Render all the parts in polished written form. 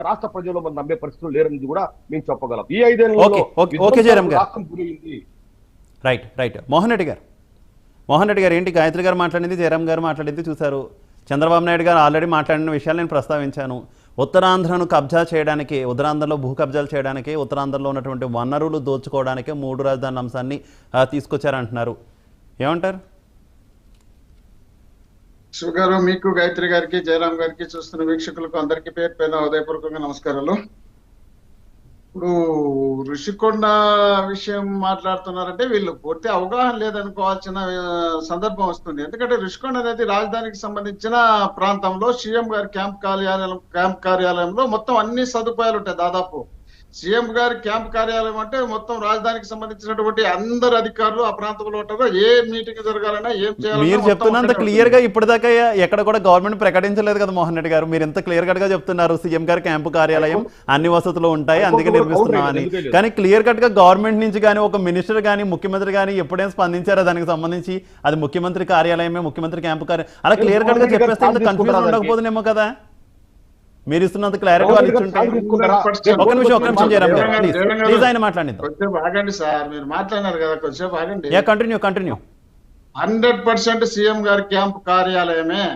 రాష్ట్ర ప్రజలు మనం నమ్మే పరిస్థితులు లేరని కూడా మేము చెప్పగలం. ఈ 5 ఏళ్లలో రాష్ట్రం గురైంది. రైట్ మోహన్ రెడ్డి గారు ఏంటి గాయత్రి గారు మాట్లాడింది, జయరామ్ గారు మాట్లాడింది చూశారు. చంద్రబాబు నాయుడు గారు ఆల్రెడీ మాట్లాడిన విషయాలు నేను ప్రస్తావించాను. ఉత్తరాంధ్రను కబ్జా చేయడానికి, ఉత్తరాంధ్రలో భూ కబ్జాలు చేయడానికి, ఉత్తరాంధ్రలో ఉన్నటువంటి వనరులు దోచుకోవడానికే 3 రాజధానుల అంశాన్ని తీసుకొచ్చారంటున్నారు. ఏమంటారు? శివగారు, మీకు, గాయత్రి గారికి, జయరామ్ గారికి, చూస్తున్న వీక్షకులకు అందరికీ పేరు పేరున హృదయపూర్వకంగా నమస్కారాలు. ఇప్పుడు ఋషికొండ విషయం మాట్లాడుతున్నారంటే వీళ్ళు పూర్తి అవగాహన లేదనుకోవాల్సిన సందర్భం వస్తుంది. ఎందుకంటే ఋషికొండ అనేది రాజధానికి సంబంధించిన ప్రాంతంలో సీఎం గారి క్యాంప్ కార్యాలయంలో మొత్తం అన్ని సదుపాయాలు ఉంటాయి. దాదాపు సీఎం గారి క్యాంప్ కార్యాలయం అంటే మొత్తం రాజధానికి సంబంధించినటువంటి అందరు అధికారులు ఆ ప్రాంతంలో ఉంటారు. ఏ మీటింగ్ జరగాలన్నా ఏం చేయాలి మీరు చెప్తున్నంత క్లియర్ గా ఇప్పటిదాకా ఎక్కడ కూడా గవర్నమెంట్ ప్రకటించలేదు కదా మోహన్ రెడ్డి గారు. మీరు ఎంత క్లియర్ కట్ గా చెప్తున్నారు సీఎం గారి క్యాంపు కార్యాలయం అన్ని వసతులు ఉంటాయి అందుకే నిర్మిస్తున్నాం అని. కానీ క్లియర్ కట్ గా గవర్నమెంట్ నుంచి కానీ ఒక మినిస్టర్ కానీ ముఖ్యమంత్రి కానీ ఎప్పుడైనా స్పందించారా దానికి సంబంధించి? అది ముఖ్యమంత్రి కార్యాలయమే, ముఖ్యమంత్రి క్యాంపు కార్యాలయం అలా క్లియర్ కట్ గా చెప్పేస్తే ఇంత కన్ఫ్యూజన్ ఉండకపోతుందేమో కదా. మీరు ఇస్తున్నంత క్లారిటీ వాళ్ళు ఇస్తుంటే. ఒక నిమిషం ప్లీజ్ ఆయన మాట్లాడిద్దాం. కొంచెం ఆగండి సార్, మీరు మాట్లాడినారు కదా, కొంచెం ఆగండి. కంటిన్యూ 100% సీఎం గారి క్యాంప్ కార్యాలయమే.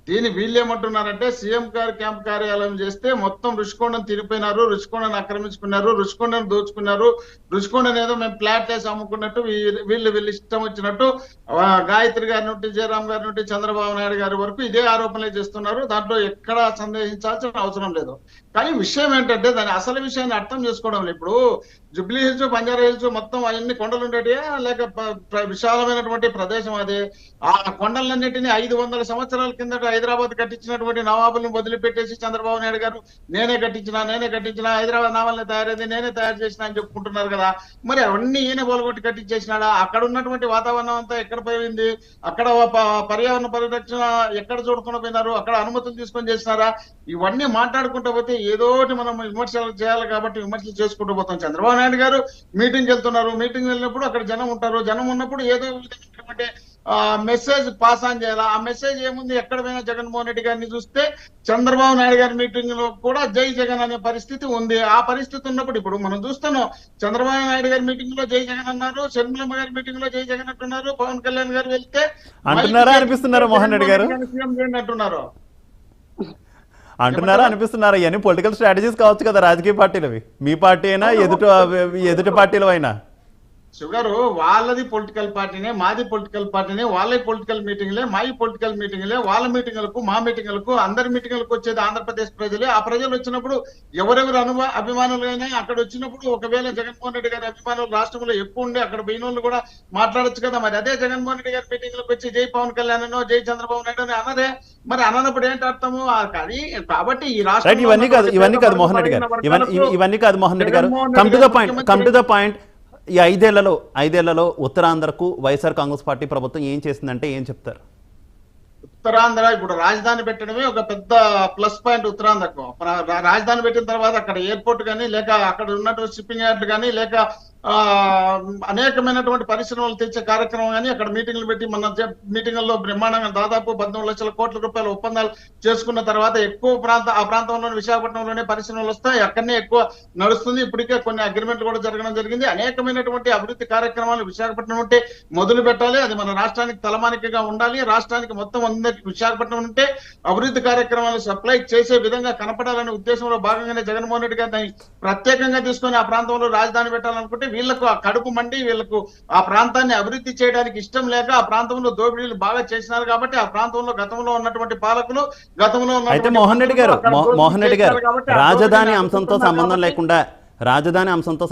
దీన్ని వీళ్ళు ఏమంటున్నారంటే సీఎం గారి క్యాంప్ కార్యాలయం చేస్తే మొత్తం ఋషికొండను తిరిగిపోయినారు, ఋషికొండను ఆక్రమించుకున్నారు, ఋషికొండను దోచుకున్నారు, ఋషికొండను ఏదో మేము ప్లాట్ వేసి అమ్ముకున్నట్టు వీళ్ళు ఇష్టం వచ్చినట్టు గాయత్రి గారి నుండి, జయరామ్ గారి నుండి, చంద్రబాబు నాయుడు గారి వరకు ఇదే ఆరోపణలే చేస్తున్నారు. దాంట్లో ఎక్కడా సందేహించాల్సిన అవసరం లేదు. కానీ విషయం ఏంటంటే దాని అసలు విషయాన్ని అర్థం చేసుకోవడం లేదు. ఇప్పుడు జుబ్లీ హిల్స్, బంజారా హిల్స్ మొత్తం అవన్నీ కొండలు ఉండేటియా లేక విశాలమైనటువంటి ప్రదేశం అదే? ఆ కొండలన్నింటినీ 500 సంవత్సరాల కిందట హైదరాబాద్ కట్టించినటువంటి నవాబులను వదిలిపెట్టేసి చంద్రబాబు నాయుడు గారు నేనే కట్టించిన హైదరాబాద్ నవాబుల్ని నేనే తయారు చేసిన అని చెప్పుకుంటున్నారు కదా. మరి అవన్నీ ఈయన బోలగొట్టి కట్టించేసినాడా? అక్కడ ఉన్నటువంటి వాతావరణం అంతా ఎక్కడ పోయింది? అక్కడ పర్యావరణ పరిరక్షణ ఎక్కడ చూడకుండా పోయినారు? అక్కడ అనుమతులు తీసుకొని చేసినారా? ఇవన్నీ మాట్లాడుకుంటూ పోతే ఏదోటి మనం విమర్శలు చేయాలి కాబట్టి విమర్శలు చేసుకుంటూ పోతాం. చంద్రబాబు నాయుడు గారు మీటింగ్ వెళ్తున్నారు, మీటింగ్ వెళ్ళినప్పుడు అక్కడ జనం ఉంటారు, జనం ఉన్నప్పుడు ఏదో విధంగా మెసేజ్ పాస్ ఆన్ చేయాలి. ఆ మెసేజ్ ఏముంది? ఎక్కడ పోయినా జగన్మోహన్ రెడ్డి గారిని చూస్తే చంద్రబాబు నాయుడు గారి మీటింగ్ లో కూడా జై జగన్ అనే పరిస్థితి ఉంది. ఆ పరిస్థితి ఉన్నప్పుడు ఇప్పుడు మనం చూస్తున్నాం, చంద్రబాబు నాయుడు గారి మీటింగ్ లో జై జగన్ అన్నారు, షర్మిలమ్మ గారి మీటింగ్ లో జై జగన్ అంటున్నారు, పవన్ కళ్యాణ్ గారు వెళ్తే అనిపిస్తున్నారు మోహన్ రెడ్డి గారు అంటున్నారు అనిపిస్తున్నారు. ఇవన్నీ పొలిటికల్ స్ట్రాటజీస్ కావచ్చు కదా రాజకీయ పార్టీలవి. మీ పార్టీ అయినా ఎదుటి పార్టీలు అయినా షుగరు వాళ్ళది పొలిటికల్ పార్టీనే, మాది పొలిటికల్ పార్టీనే, వాళ్ళ పొలిటికల్ మీటింగ్లే, మాయి పొలిటికల్ మీటింగ్లే, వాళ్ళ మీటింగ్లకు మా మీటింగ్లకు అందరి మీటింగ్లకు వచ్చేది ఆంధ్రప్రదేశ్ ప్రజలే. ఆ ప్రజలు వచ్చినప్పుడు ఎవరెవరు అభిమానులైనా అక్కడ వచ్చినప్పుడు ఒకవేళ జగన్మోహన్ రెడ్డి గారి అభిమానులు రాష్ట్రంలో ఎక్కువ ఉండి అక్కడ పోయిన వాళ్ళు కూడా మాట్లాడొచ్చు కదా. మరి అదే జగన్మోహన్ రెడ్డి గారి మీటింగ్లకు వచ్చి జై పవన్ కళ్యాణ్ అనో జై చంద్రబాబు నాయుడు అని అనరే. మరి అనప్పుడు ఏంటి అర్థము? కాబట్టి ఈ రాష్ట్రం ఇవన్నీ కాదు మోహన్ రెడ్డి గారు, ఇవన్నీ కాదు మోహన్ రెడ్డి గారు. Come to the point. ఈ 5 ఏళ్లలో ఉత్తరాంధ్రకు వైఎస్ఆర్ కాంగ్రెస్ పార్టీ ప్రభుత్వం ఏం చేసిందంటే ఏం చెప్తారు? ఉత్తరాంధ్ర ఇప్పుడు రాజధాని పెట్టడమే ఒక పెద్ద ప్లస్ పాయింట్ ఉత్తరాంధ్రకు. రాజధాని పెట్టిన తర్వాత అక్కడ ఎయిర్పోర్ట్ కానీ లేక అక్కడ ఉన్నటువంటి షిప్పింగ్ యార్డ్ కానీ లేక అనేకమైనటువంటి పరిశ్రమలు తెచ్చే కార్యక్రమం కానీ అక్కడ మీటింగ్లు పెట్టి మన మీటింగుల్లో బ్రహ్మాండంగా దాదాపు 13 లక్షల కోట్ల రూపాయల ఒప్పందాలు చేసుకున్న తర్వాత ఎక్కువ ఆ ప్రాంతంలోని విశాఖపట్నంలోనే పరిశ్రమలు వస్తాయి, అక్కడనే ఎక్కువ నడుస్తుంది. ఇప్పటికే కొన్ని అగ్రిమెంట్లు కూడా జరగడం జరిగింది. అనేకమైనటువంటి అభివృద్ధి కార్యక్రమాలు విశాఖపట్నం ఉంటే మొదలు పెట్టాలి. అది మన రాష్ట్రానికి తలమానికగా ఉండాలి. రాష్ట్రానికి మొత్తం అందరికి విశాఖపట్నం ఉంటే అభివృద్ధి కార్యక్రమాలు సప్లై చేసే విధంగా కనపడాలనే ఉద్దేశంలో భాగంగానే జగన్మోహన్ రెడ్డి గారు దాన్ని ప్రత్యేకంగా తీసుకొని ఆ ప్రాంతంలో రాజధాని పెట్టాలనుకుంటే వీళ్లకు ఆ కడుపు మండి వీళ్లకు ఆ ప్రాంతాన్ని అభివృద్ధి చేయడానికి ఇష్టం లేక ఆ ప్రాంతంలో దోపిడీలు బాగా చేసినారు. కాబట్టి ఆ ప్రాంతంలో గతంలో ఉన్నటువంటి పాలకులు అయితే మోహన్ రెడ్డి గారు రాజధాని అంశంతో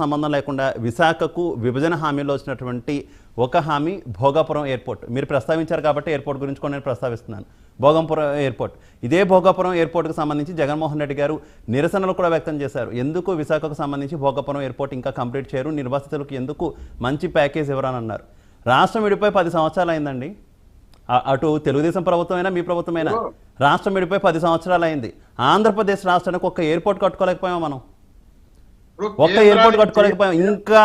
సంబంధం లేకుండా విశాఖకు విభజన హామీలో వచ్చినటువంటి ఒక హామీ భోగాపురం ఎయిర్పోర్ట్ మీరు ప్రస్తావించారు కాబట్టి ఎయిర్పోర్ట్ గురించి కూడా నేను ప్రస్తావిస్తున్నాను. భోగంపురం ఎయిర్పోర్ట్, ఇదే భోగాపురం ఎయిర్పోర్ట్కి సంబంధించి జగన్మోహన్ రెడ్డి గారు నిరసనలు కూడా వ్యక్తం చేశారు. ఎందుకు విశాఖకు సంబంధించి భోగాపురం ఎయిర్పోర్ట్ ఇంకా కంప్లీట్ చేయరు, నిర్వాసితులకు ఎందుకు మంచి ప్యాకేజ్ ఇవ్వరని అన్నారు. రాష్ట్రం విడిపోయి 10 సంవత్సరాలు అయిందండి. అటు తెలుగుదేశం ప్రభుత్వం అయినా మీ ప్రభుత్వమైనా రాష్ట్రం విడిపోయి 10 సంవత్సరాలు అయింది. ఆంధ్రప్రదేశ్ రాష్ట్రానికి ఒక్క ఎయిర్పోర్ట్ కట్టుకోలేకపోయాం మనం, ఒక్క ఎయిర్పోర్ట్ కట్టుకోలేకపోయాం. ఇంకా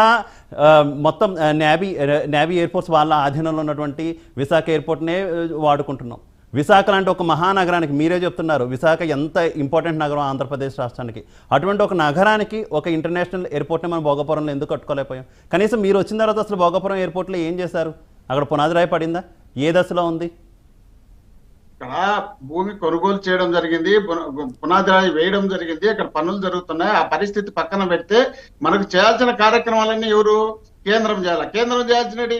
మొత్తం నేవీ ఎయిర్పోర్ట్స్ వాళ్ళ ఆధీనంలో ఉన్నటువంటి విశాఖ ఎయిర్పోర్ట్నే వాడుకుంటున్నాం. విశాఖ లాంటి ఒక మహానగరానికి, మీరే చెప్తున్నారు విశాఖ ఎంత ఇంపార్టెంట్ నగరం ఆంధ్రప్రదేశ్ రాష్ట్రానికి, అటువంటి ఒక నగరానికి ఒక ఇంటర్నేషనల్ ఎయిర్పోర్ట్ని మనం భోగాపురంలో ఎందుకు కట్టుకోలేకపోయాం? కనీసం మీరు వచ్చిన తర్వాత అసలు భోగాపురం ఎయిర్పోర్ట్లో ఏం చేశారు? అక్కడ పునాది రాయి పడిందా? ఏ దశలో ఉంది? ఇక్కడ భూమి కొనుగోలు చేయడం జరిగింది, పునాది రాయి వేయడం జరిగింది, అక్కడ పనులు జరుగుతున్నాయి. ఆ పరిస్థితి పక్కన పెడితే మనకు చేయాల్సిన కార్యక్రమాలన్నీ ఎవరు? కేంద్రం చేయాలి. కేంద్రం చేయాల్సినవి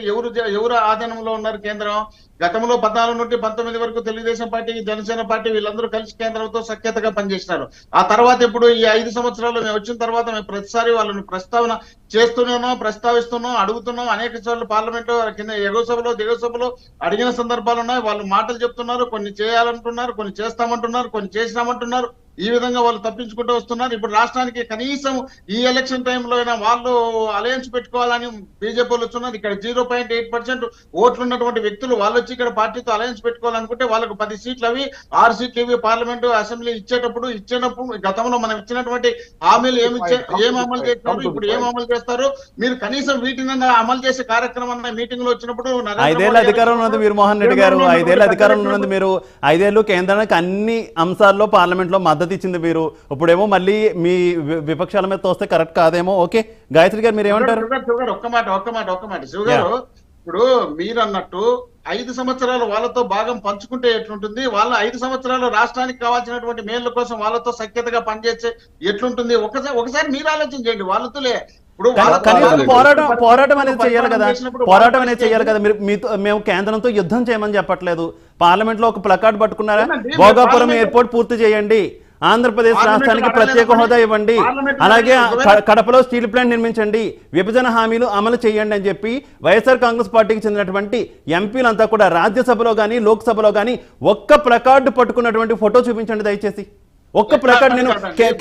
ఎవరు ఆధీనంలో ఉన్నారు? కేంద్రం గతంలో 14 నుండి 19 వరకు తెలుగుదేశం పార్టీ, జనసేన పార్టీ వీళ్ళందరూ కలిసి కేంద్రంతో సఖ్యతగా పనిచేసినారు. ఆ తర్వాత ఇప్పుడు ఈ 5 సంవత్సరాలు మేము వచ్చిన తర్వాత మేము ప్రతిసారి వాళ్ళని ప్రస్తావన చేస్తూనే ప్రస్తావిస్తున్నాం, అడుగుతున్నాం. అనేక సార్లు పార్లమెంటు కింద ఎగువ సభలో దిగువ సభలో అడిగిన సందర్భాలు ఉన్నాయి. వాళ్ళు మాటలు చెప్తున్నారు, కొన్ని చేయాలంటున్నారు, కొన్ని చేస్తామంటున్నారు, కొన్ని చేసినామంటున్నారు. ఈ విధంగా వాళ్ళు తప్పించుకుంటూ వస్తున్నారు. ఇప్పుడు రాష్ట్రానికి కనీసం ఈ ఎలక్షన్ టైంలో అయినా వాళ్ళు అలయన్స్ పెట్టుకోవాలని బీజేపీ వాళ్ళు వస్తున్నారు. ఇక్కడ 0.8% ఓట్లు ఉన్నటువంటి వ్యక్తులు వాళ్ళు వచ్చి ఇక్కడ పార్టీతో అలయన్స్ పెట్టుకోవాలనుకుంటే వాళ్ళకు 10 సీట్లు అవి 6 సీట్లు ఇవి పార్లమెంటు అసెంబ్లీ ఇచ్చినప్పుడు గతంలో మనం ఇచ్చినటువంటి హామీలు ఏం అమలు చేస్తున్నారు, ఇప్పుడు ఏం అమలు చేస్తారు? మీరు కనీసం వీటిని అమలు చేసే కార్యక్రమం మీటింగ్ లో వచ్చినప్పుడు 5 ఏళ్ళ అధికారంలో ఉన్నది మీరు మోహన్ రెడ్డి గారు, 5 ఏళ్ళ అధికారంలో ఉన్నది మీరు, 5 ఏళ్ళు కేంద్రానికి అన్ని అంశాల్లో పార్లమెంట్ లో మద్దతు ఇచ్చింది మీరు. ఇప్పుడేమో మళ్ళీ మీ విపక్షాల మీద తోస్తే కరెక్ట్ కాదేమో. ఓకే గాయత్రి గారు మీరు ఏమంటారు? ఒక్క మాట శివ గారు, ఇప్పుడు మీరు అన్నట్టు 5 సంవత్సరాలు వాళ్ళతో భాగం పంచుకుంటే ఎట్లుంటుంది? వాళ్ళ 5 సంవత్సరాలు రాష్ట్రానికి కావాల్సినటువంటి మేళ్ల కోసం వాళ్ళతో సఖ్యతగా పనిచేసే ఎట్లుంటుంది? ఒకసారి మీరు ఆలోచన చేయండి. వాళ్ళతోలే పోరాటం అనేది చేయాలి కదా, పోరాటం అనేది చేయాలి కదా. మేము కేంద్రంతో యుద్ధం చేయమని చెప్పట్లేదు. పార్లమెంట్ లో ఒక ప్లకార్డ్ పట్టుకున్నారా? భోగాపురం ఎయిర్పోర్ట్ పూర్తి చేయండి, ఆంధ్రప్రదేశ్ రాష్ట్రానికి ప్రత్యేక హోదా ఇవ్వండి, అలాగే కడపలో స్టీల్ ప్లాంట్ నిర్మించండి, విభజన హామీలు అమలు చేయండి అని చెప్పి వైఎస్ఆర్ కాంగ్రెస్ పార్టీకి చెందినటువంటి ఎంపీలంతా కూడా రాజ్యసభలో కానీ లోక్సభలో కానీ ఒక్క ప్లకార్డు పట్టుకున్నటువంటి ఫోటో చూపించండి దయచేసి. ఒక్క ప్లకార్డు, నేను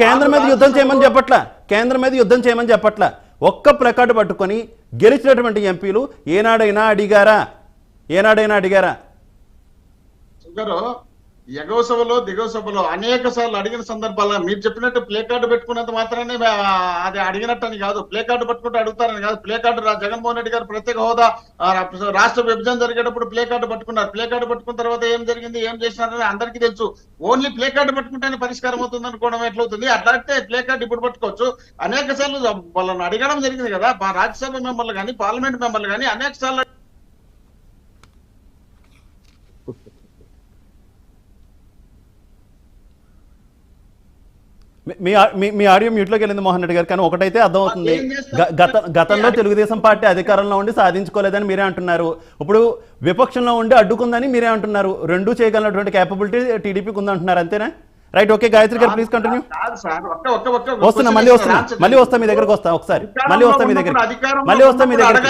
కేంద్రం మీద యుద్ధం చేయమని చెప్పట్లా, కేంద్రం మీద యుద్ధం చేయమని చెప్పట్లా, ఒక్క ప్లకార్డు పట్టుకొని గెలిచినటువంటి ఎంపీలు ఏనాడైనా అడిగారా? ఎగువ సభలో దిగువ సభలో అనేక సార్లు అడిగిన సందర్భాల్లో మీరు చెప్పినట్టు ప్లే కార్డు పెట్టుకున్నంత మాత్రమే అది అడిగినట్టని కాదు. ప్లే కార్డు పట్టుకుంటే అడుగుతారని కాదు. ప్లే కార్డు జగన్మోహన్ రెడ్డి గారు ప్రత్యేక హోదా రాష్ట్ర విభజన జరిగేటప్పుడు ప్లే కార్డు పట్టుకున్నారు. ప్లే కార్డు పట్టుకున్న తర్వాత ఏం జరిగింది, ఏం చేసినారని అందరికీ తెలుసు. ఓన్లీ ప్లే కార్డు పట్టుకుంటేనే పరిష్కారం అవుతుంది అనుకోవడం ఎట్లవుతుంది? అట్లాంటి ప్లే కార్డు ఇప్పుడు పట్టుకోవచ్చు. అనేక సార్లు వాళ్ళని అడగడం జరిగింది కదా, రాజ్యసభ మెంబర్లు కానీ పార్లమెంట్ మెంబర్లు కానీ అనేక సార్లు. మీ ఆడియో మ్యూట్లోకి వెళ్ళింది మోహన్ రెడ్డి గారు. కానీ ఒకటైతే అర్థమవుతుంది, గతంలో తెలుగుదేశం పార్టీ అధికారంలో ఉండి సాధించుకోలేదని మీరే అంటున్నారు, ఇప్పుడు విపక్షంలో ఉండి అడ్డుకుందని మీరే అంటున్నారు. రెండూ చేయగలిగినటువంటి క్యాపబిలిటీ టీడీపీకి ఉందంటున్నారు, అంతేనా? రైట్, ఓకే గాయత్రి గారు ప్లీజ్ కంటిన్యూ. వస్తున్నా, మళ్ళీ వస్తా మీ దగ్గరకు వస్తా, ఒకసారి మళ్ళీ వస్తా మీ దగ్గర